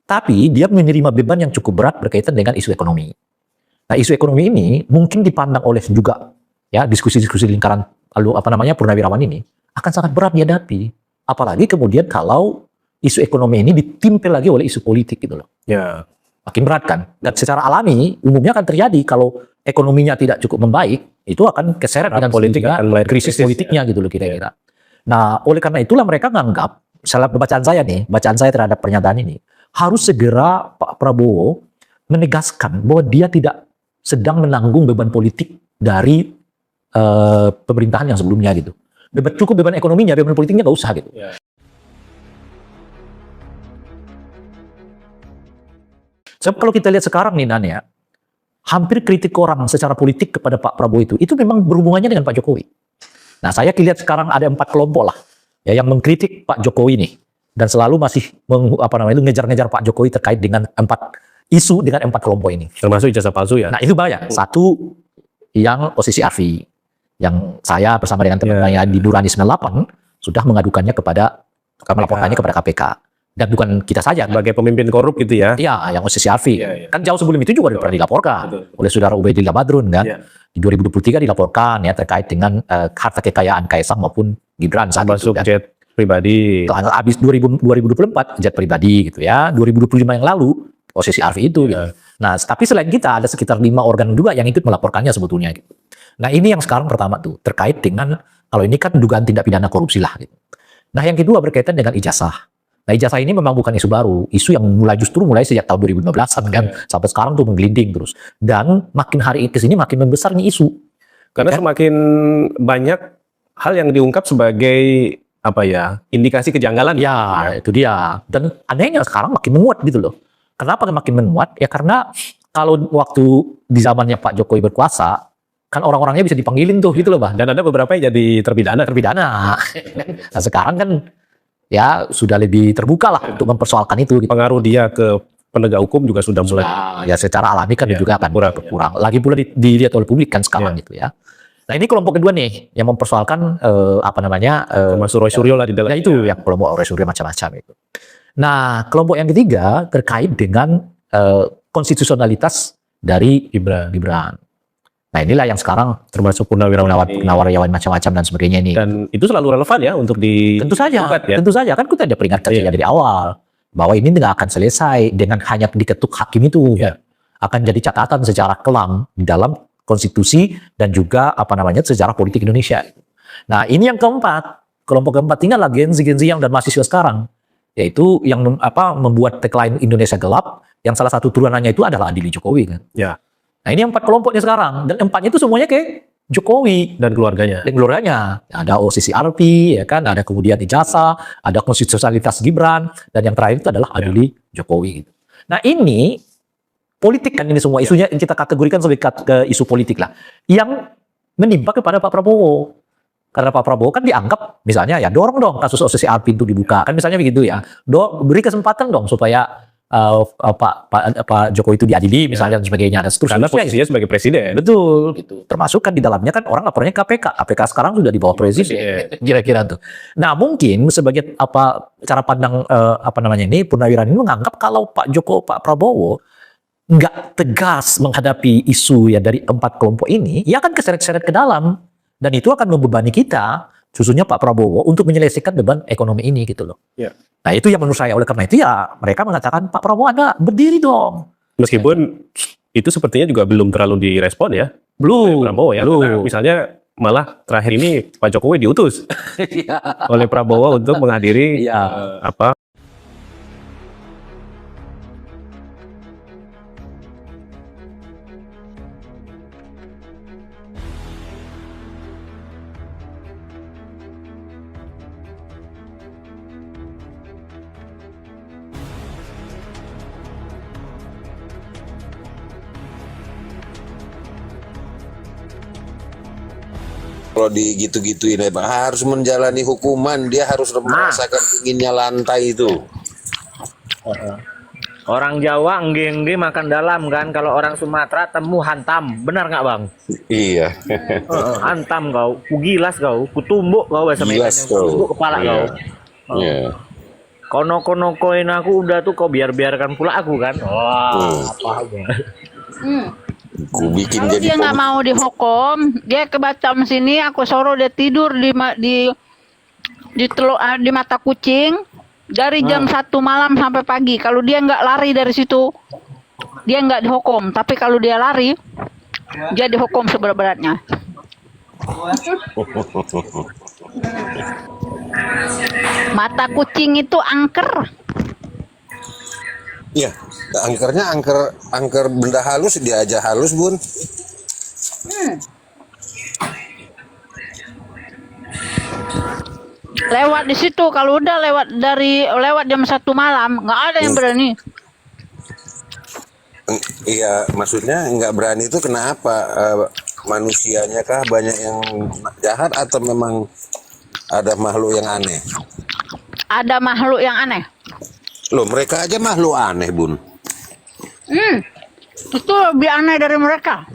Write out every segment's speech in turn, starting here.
Tapi dia menerima beban yang cukup berat berkaitan dengan isu ekonomi. Nah, isu ekonomi ini mungkin dipandang oleh juga ya diskusi-diskusi lingkaran lalu purnawirawan ini akan sangat berat dihadapi. Apalagi kemudian kalau isu ekonomi ini ditimpel lagi oleh isu politik gitu loh. Ya. Makin berat kan. Dan secara alami umumnya akan terjadi kalau ekonominya tidak cukup membaik, itu akan keseret dengan politik akan mulai krisis politiknya gitu loh kira-kira. Nah, oleh karena itulah mereka menganggap, salah bacaan saya terhadap pernyataan ini, harus segera Pak Prabowo menegaskan bahwa dia tidak sedang menanggung beban politik dari pemerintahan yang sebelumnya gitu. Cukup beban ekonominya, beban politiknya nggak usah gitu. Ya. Sebab kalau kita lihat sekarang nih Nania, hampir kritik orang secara politik kepada Pak Prabowo itu memang berhubungannya dengan Pak Jokowi. Nah, saya lihat sekarang ada 4 kelompok lah ya yang mengkritik Pak Jokowi nih dan selalu masih ngejar-ngejar Pak Jokowi terkait dengan 4 isu dengan 4 kelompok ini. Termasuk ijazah palsu ya. Nah, itu banyak. Satu yang posisi Arfi yang saya bersama dengan teman-teman di Nurani 98 sudah mengadukannya melaporkannya kepada KPK. Dan bukan kita saja. Sebagai pemimpin korup gitu ya. Iya, yang posisi Arfi. Ya. Kan jauh sebelum itu juga pernah dilaporkan oleh saudara Ubaidillah Badrun kan. Ya. Di 2023 dilaporkan ya terkait dengan harta kekayaan Kaisang maupun Gibran saat masuk itu, kan. jet pribadi. Habis 2024 jet pribadi gitu ya. 2025 yang lalu posisi Arfi itu gitu. Nah, tapi selain kita ada sekitar 5 organ juga yang ikut melaporkannya sebetulnya gitu. Nah, ini yang sekarang pertama tuh terkait dengan kalau ini kan dugaan tindak pidana korupsi lah gitu. Nah, yang kedua berkaitan dengan ijazah. Nah, ijazah ini memang bukan isu baru, isu yang justru mulai sejak tahun 2015-an kan, sampai sekarang tuh menggelinding terus. Dan makin hari ke sini makin membesar nih isu. Karena semakin banyak hal yang diungkap sebagai indikasi kejanggalan. Ya, itu dia. Dan anehnya sekarang makin menguat gitu loh. Kenapa makin menguat? Ya karena kalau waktu di zamannya Pak Jokowi berkuasa, kan orang-orangnya bisa dipanggilin tuh gitu loh, Bang. Dan ada beberapa yang jadi terpidana. Nah, sekarang kan ya sudah lebih terbuka lah untuk mempersoalkan itu. Gitu. Pengaruh dia ke penegak hukum juga sudah mulai. Ya secara alami kan juga akan berkurang. Lagi pula dilihat oleh publik kan sekarang gitu ya. Nah, ini kelompok kedua nih yang mempersoalkan termasuk Roy Suryo lah di dalam. Nah, itu yang kelompok Roy Suryo macam-macam itu. Nah, kelompok yang ketiga terkait dengan konstitusionalitas dari Gibran. Nah, inilah yang sekarang termasuk purnawirawan macam-macam dan sebagainya ini. Dan itu selalu relevan ya untuk Tentu saja kan kita ada peringatkan sejak dari awal bahwa ini tidak akan selesai dengan hanya diketuk hakim itu. Akan jadi catatan secara kelam di dalam konstitusi dan juga sejarah politik Indonesia. Nah, ini yang keempat. Kelompok keempat ini adalah Gen Z yang dan mahasiswa sekarang, yaitu yang membuat tagline Indonesia gelap, yang salah satu turunannya itu adalah Adili Jokowi kan. Ya. Nah, ini 4 kelompoknya sekarang dan 4-nya itu semuanya kayak Jokowi dan keluarganya. Ada OCC Arfi, ya kan, ada kemudian ijazah, ada konstitusionalitas Gibran, dan yang terakhir itu adalah Adili Jokowi. Gitu. Nah, ini politik kan ini semua isunya kita kategorikan sebagai ke isu politik lah, yang menimpa kepada Pak Prabowo. Karena Pak Prabowo kan dianggap misalnya ya dorong dong kasus OCC Arfi itu dibuka kan misalnya begitu ya, beri kesempatan dong supaya Pak Jokowi itu diadili misalnya dan sebagainya dan seterusnya. Karena posisinya sebagai presiden. Betul gitu. Termasuk kan di dalamnya kan orang lapornya KPK. KPK sekarang sudah di bawah presiden. Kira-kira tuh. Nah, mungkin sebagai cara pandang Purnawirawan ini menganggap kalau Pak Prabowo nggak tegas menghadapi isu ya dari 4 kelompok ini, ya akan keseret-seret ke dalam dan itu akan membebani kita, khususnya Pak Prabowo untuk menyelesaikan beban ekonomi ini gitu loh. Ya. Nah, itu yang menurut saya, oleh karena itu ya mereka mengatakan Pak Prabowo Anda berdiri dong. Meskipun itu sepertinya juga belum terlalu direspon ya. Belum. Prabowo ya. Belum. Misalnya malah terakhir ini Pak Jokowi diutus oleh Prabowo untuk menghadiri kalau digitu-gituin harus menjalani hukuman, dia harus merasakan dinginnya lantai itu. Orang Jawa engge makan dalam kan, kalau orang Sumatera temu hantam, benar nggak Bang? Iya. Hantam kau, kugilas kau, kutumbuk kau bahasa Medan, kutumbuk kepala kau. Iya. kono koin aku udah tuh, kau biarkan pula aku kan. Wah, apa Ku bikin Kalau jadi dia nggak mau dihukum, dia ke Batam sini, aku suruh dia tidur di mata kucing dari jam 1 malam sampai pagi. Kalau dia nggak lari dari situ, dia nggak dihukum. Tapi kalau dia lari, dia dihukum seberat-beratnya. Mata kucing itu angker. Iya, angkernya angker benda halus, dia aja halus, Bun. Lewat di situ, kalau udah lewat jam 1 malam, nggak ada yang berani. Iya, maksudnya nggak berani itu kenapa? Manusianya kah banyak yang jahat atau memang ada makhluk yang aneh? Ada makhluk yang aneh. Loh, mereka aja makhluk aneh, Bun. Itu lebih aneh dari mereka.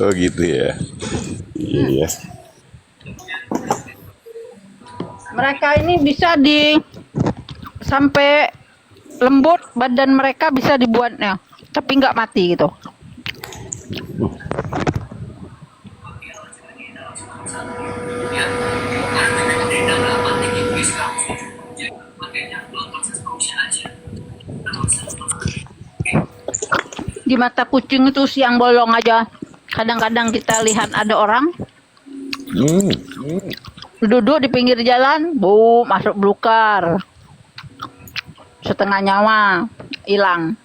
Oh gitu ya. Iya. Mereka ini bisa sampai lembut, badan mereka bisa dibuatnya, tapi nggak mati gitu. Di mata kucing itu siang bolong aja, kadang-kadang kita lihat ada orang duduk di pinggir jalan, masuk belukar, setengah nyawa hilang.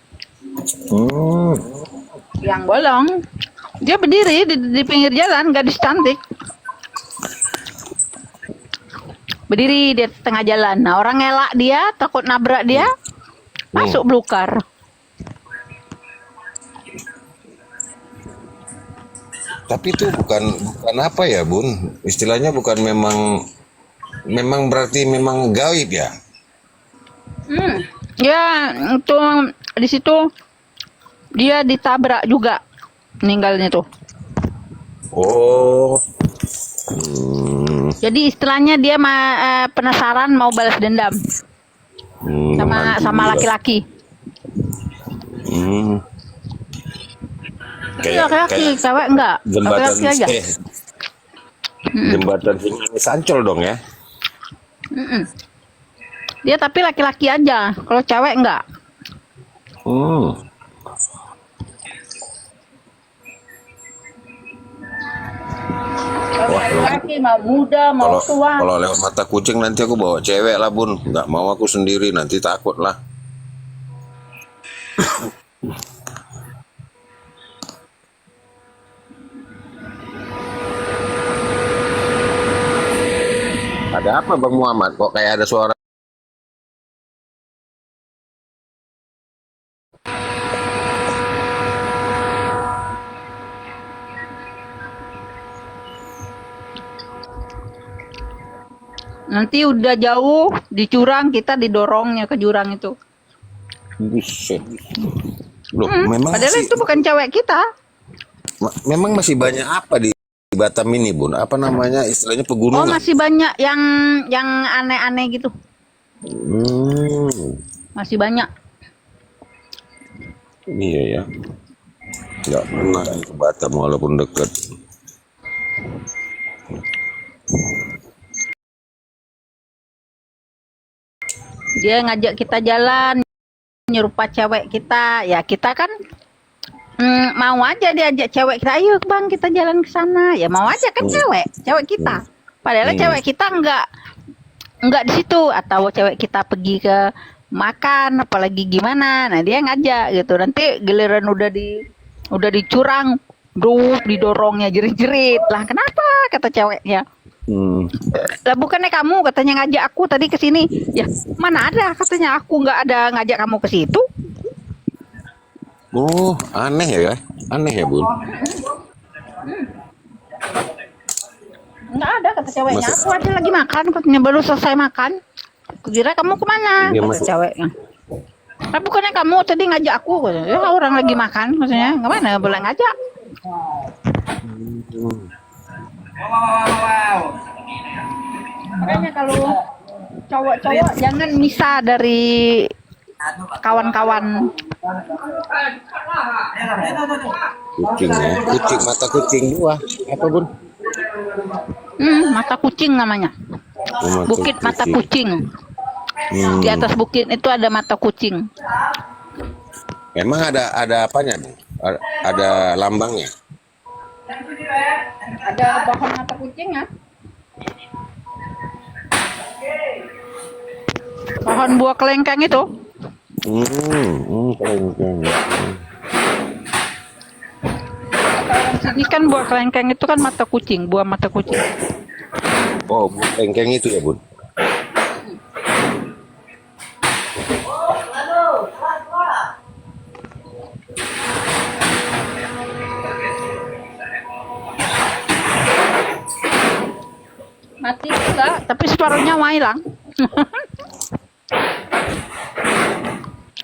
Yang bolong, dia berdiri di pinggir jalan, gadis cantik, berdiri di tengah jalan. Nah, orang ngelak dia, takut nabrak dia, masuk belukar. Tapi itu bukan apa ya, Bun? Istilahnya bukan memang berarti memang gaib ya? Ya, itu di situ dia ditabrak juga meninggalnya tuh. Oh. Jadi istilahnya dia penasaran mau balas dendam sama laki-laki. Laki-laki, cewek enggak. Jembatan Laki-laki aja. Jembatan Singanis Ancol dong ya? Dia tapi laki-laki aja. Kalau cewek enggak. Laki-laki mau muda mau tua. Kalau lewat mata kucing nanti aku bawa cewek lah, Bun. Nggak mau aku sendiri, nanti takut lah. Ada apa, Bang Muhammad? Kok kayak ada suara? Nanti udah jauh di jurang, kita didorongnya ke jurang itu. Buset. Loh, memang Padahal itu bukan cewek kita. memang masih banyak apa di Batam ini, Bun? Apa namanya, istilahnya Oh, pegunungan? masih banyak yang aneh-aneh gitu. Masih banyak. Iya ya. Nggak pernah ke Batam walaupun dekat. Dia ngajak kita jalan, nyerupa cewek kita. Ya kita kan mau aja diajak cewek kita, ayo bang kita jalan ke sana. Ya mau aja kan cewek kita. Padahal cewek kita enggak di situ, atau cewek kita pergi ke makan apalagi gimana. Nah dia ngajak gitu. Nanti giliran udah dicurang, didorongnya jerit-jerit. Lah kenapa kata ceweknya? Lah bukannya kamu katanya ngajak aku tadi ke sini. Ya mana ada katanya aku nggak ada ngajak kamu ke situ. Oh, aneh ya? Aneh ya, Bun? Nggak ada kata ceweknya. Aku aja lagi makan katanya, baru selesai makan. Aku kira kamu kemana? Dia Kata ceweknya. Tapi bukannya kamu tadi ngajak aku? Katanya. Ya orang lagi makan maksudnya. Kemana boleh ngajak? Makanya Cowok-cowok jangan misah dari kawan-kawan. Kucing ya. Kucing, mata kucing dua. Apa bun? Mata kucing namanya. Oh, Bukit mata kucing. Di atas bukit itu ada mata kucing. Emang ada apanya nih? Ada lambangnya? Ada pohon mata kucing ya. Pohon buah kelengkeng itu. Kelengkeng. Orang sini kan buah kelengkeng itu kan mata kucing, buah mata kucing. Oh, kelengkeng itu ya bun? Mati juga, tapi separuhnya mau hilang.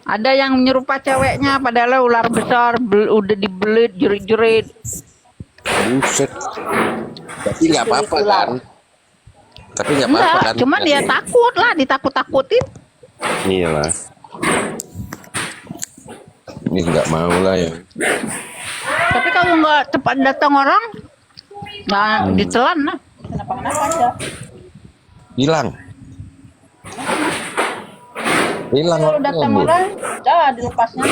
Ada yang menyerupai ceweknya, padahal ular besar, udah dibelit, jerit-jerit. Buset. Tapi nggak apa-apa kan? Tapi nggak apa-apa Enggak, kan? cuma dia takut lah, ditakut-takutin. Iyalah. Ini nggak mau lah ya. Tapi kalau nggak cepat datang orang, nah ditelan lah. Kenapa aja. Hilang. Kalau datang Bun. orang, udah dilepasnya.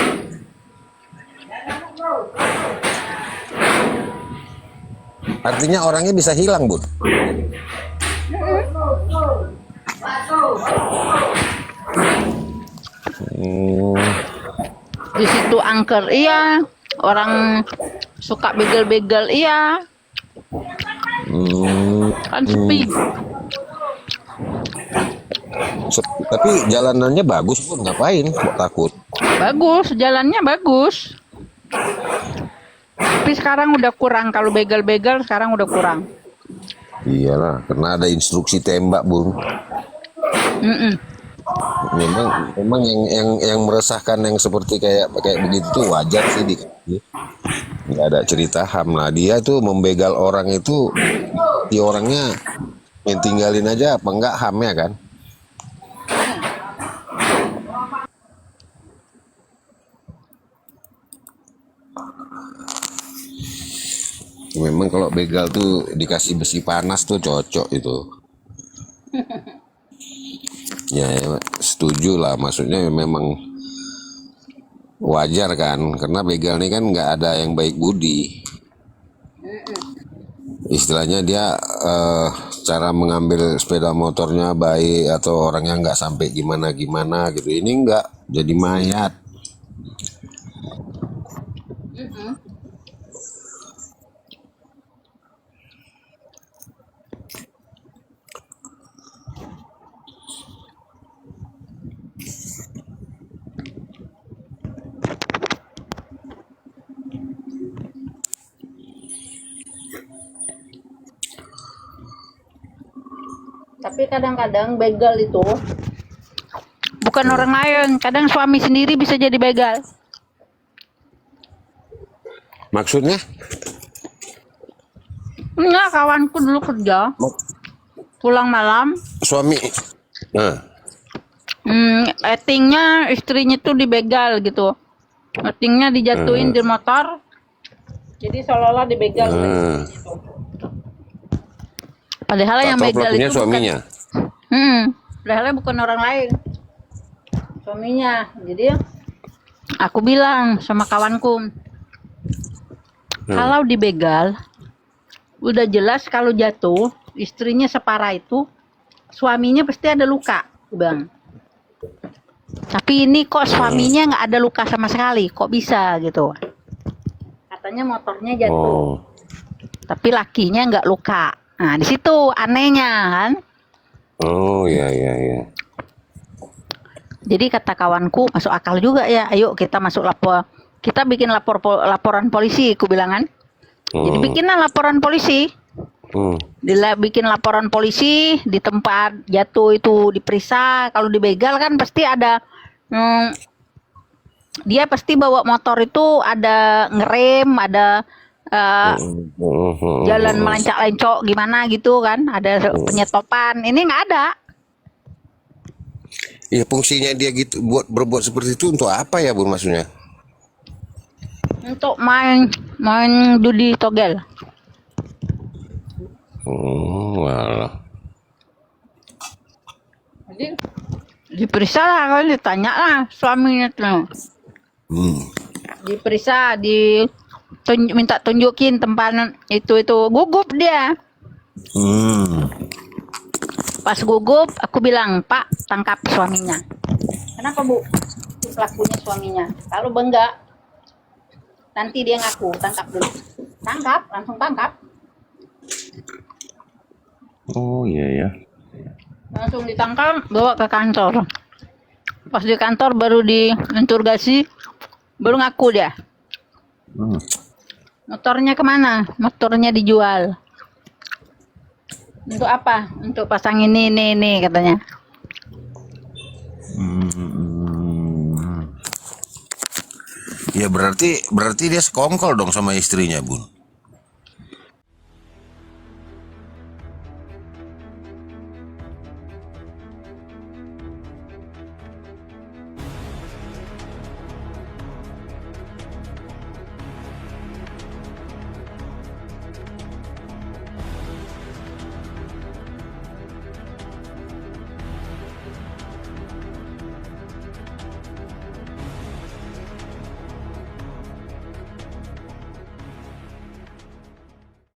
Artinya orangnya bisa hilang bun. Di situ angker iya, orang suka begal-begal iya, kan sepi. Tapi jalanannya bagus pun ngapain kok takut? Bagus, jalannya bagus. Tapi sekarang udah kurang, kalau begal-begal sekarang udah kurang. Iyalah, karena ada instruksi tembak bun. Memang yang meresahkan yang seperti kayak begitu tuh wajar sih nggak ada cerita HAM lah. Dia tuh membegal orang itu, di orangnya yang tinggalin aja apa enggak HAM-nya kan? Memang kalau begal tuh dikasih besi panas tuh cocok itu. Ya, setuju lah, maksudnya memang wajar kan, karena begal ini kan nggak ada yang baik budi. Istilahnya dia cara mengambil sepeda motornya baik, atau orangnya nggak sampai gimana-gimana gitu. Ini nggak, jadi mayat. Tapi kadang-kadang begal itu bukan orang lain, kadang suami sendiri bisa jadi begal. Maksudnya? Enggak, kawanku dulu kerja, pulang malam, Suami? etingnya istrinya tuh dibegal gitu. Etingnya dijatuhin di motor, jadi seolah-olah dibegal. Padahal yang begal pelakunya itu suaminya. Padahal bukan orang lain, suaminya. Jadi aku bilang sama kawanku, kalau dibegal, udah jelas kalau jatuh, istrinya separah itu, suaminya pasti ada luka, bang. Tapi ini kok suaminya nggak ada luka sama sekali, kok bisa gitu? Katanya motornya jatuh, tapi lakinya nggak luka. Nah, di situ anehnya kan. Oh, iya. Jadi kata kawanku, masuk akal juga ya. Ayo kita masuk kita bikin laporan polisi, aku bilang kan. Jadi bikinlah laporan polisi. Bikin laporan polisi di tempat jatuh itu, diperiksa. Kalau dibegal kan pasti ada, dia pasti bawa motor itu ada ngerem, ada jalan melencak-lencok gimana gitu kan, ada penyetopan. Ini nggak ada. Ya fungsinya dia gitu berbuat seperti itu untuk apa ya Bun maksudnya? Untuk main judi togel. Oh, walah. Jadi diperiksa lah, kalau ditanya lah suaminya tuh. Diperiksa, minta tunjukin tempat itu gugup dia. Pas gugup, aku bilang, Pak, tangkap suaminya. Kenapa Bu? Itu pelakunya suaminya. Kalau enggak, nanti dia ngaku, tangkap dulu. Tangkap, langsung tangkap. Oh iya ya. Langsung ditangkap, bawa ke kantor. Pas di kantor baru diinterogasi, baru ngaku dia. Motornya kemana? Motornya dijual. Untuk apa? Untuk pasang ini katanya. Ya berarti dia sekongkol dong sama istrinya Bun.